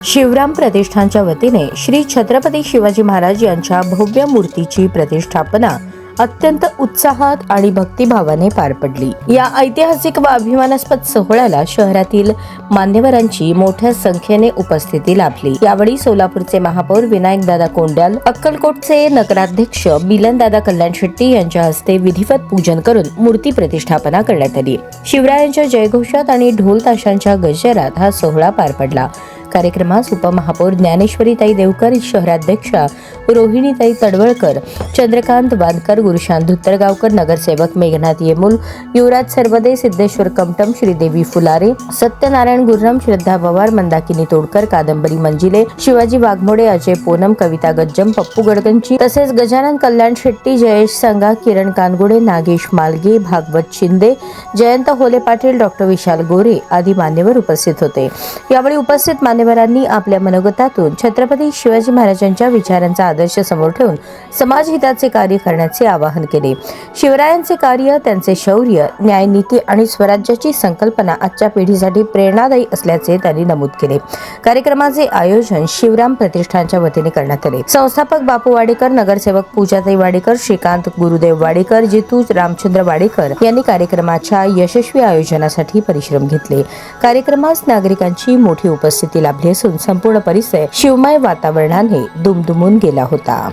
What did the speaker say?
शिवराम प्रतिष्ठानच्या वतीने श्री छत्रपती शिवाजी महाराज यांच्या भव्य मूर्तीची प्रतिष्ठापना अत्यंत उत्साहात आणि भक्तिभावाने पार पडली। या ऐतिहासिक व अभिमानास्पद सोहळ्याला शहरातील मान्यवरांची मोठ्या संख्येने उपस्थिती लाभली। यावेळी सोलापूरचे महापौर विनायकदादा कोंड्याल, अक्कलकोटचे नगराध्यक्ष मिलनदादा कल्याण शेट्टी यांच्या हस्ते विधिवत पूजन करून मूर्ती प्रतिष्ठापना करण्यात आली। शिवरायांच्या जयघोषात आणि ढोल ताशांच्या गजरात हा सोहळा पार पडला। कार्यक्रमास उपमहापौर ज्ञानेश्वरीताई देवकर, शहराध्यक्षा रोहिणीताई तडवळकर, चंद्रकांत वानकर, गुरुशांत धुत्तरगावकर, नगरसेवक मेघनाथ येमूल, युवराज सरवदे, सिद्धेश्वर कमटम, श्रीदेवी फुलारे, सत्यनारायण गुर्रम, श्रद्धा पवार, मंदाकिनी तोडकर, कादंबरी मंजिले, शिवाजी वाघमोडे, अजय पूनम, कविता गज्जम, पप्पू गडगंची तसेच गजानन कल्याण शेट्टी, जयेश संगा, किरण कानगुडे, नागेश मालगे, भागवत शिंदे, जयंत होले पाटील, डॉक्टर विशाल गोरे आदी मान्यवर उपस्थित होते। यावेळी उपस्थित मान्यवरांनी आपल्या मनोगतातून छत्रपती शिवाजी महाराजांच्या विचारांचा आदर्श समोर ठेवून समाजहिताचे कार्य करण्याचे आवाहन केले। शिवरायांचे कार्य, त्यांचे शौर्य, न्यायनीती आणि स्वराज्याची संकल्पना आजच्या पिढीसाठी प्रेरणादायी असल्याचे त्यांनी नमूद केले। कार्यक्रमाचे आयोजन शिवराम प्रतिष्ठानच्या वतीने करण्यात आले। संस्थापक बापू वाडेकर, नगरसेवक पूजाताई वाडेकर, श्रीकांत गुरुदेव वाडेकर, जितू रामचंद्र वाडेकर यांनी कार्यक्रमाच्या यशस्वी आयोजनासाठी परिश्रम घेतले। कार्यक्रमास नागरिकांची मोठी उपस्थिती लाभली असून संपूर्ण परिसर शिवमय वातावरणाने दुमदुमून गेला होता।